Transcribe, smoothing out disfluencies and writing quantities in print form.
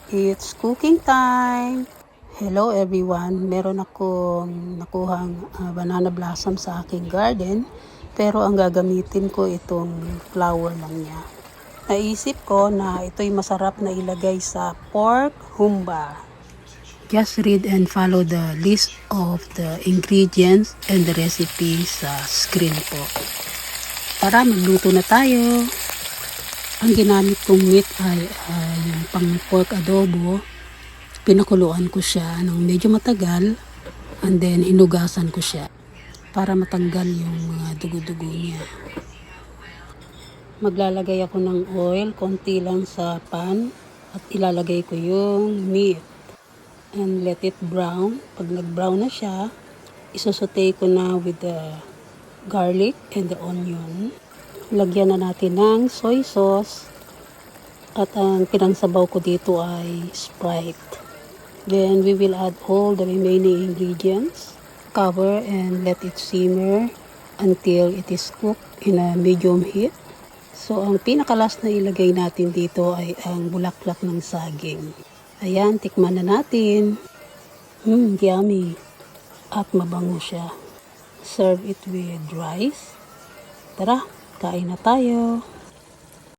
It's cooking time! Hello everyone! Meron akong nakuhang banana blossom sa aking garden, pero ang gagamitin ko itong flower lang niya. Naisip ko na ito'y masarap na ilagay sa pork humba. Just read and follow the list of the ingredients and the recipe sa screen po. Tara, magluto na tayo! Ang ginamit kong meat ay yung pang pork adobo. Pinakuluan ko siya ng medyo matagal and then hinugasan ko siya para matanggal yung mga dugo-dugo niya. Maglalagay ako ng oil, konti lang sa pan at ilalagay ko yung meat and let it brown. Pag nag-brown na siya, isosote ko na with the garlic and the onion. Lagyan na natin ng soy sauce at ang pinangsabaw ko dito ay Sprite. Then we will add all the remaining ingredients. Cover and let it simmer until it is cooked in a medium heat. So ang pinakalas na ilagay natin dito ay ang bulaklak ng saging. Ayan, tikman na natin. Yummy. At mabango siya. Serve it with rice. Tara, kain na tayo.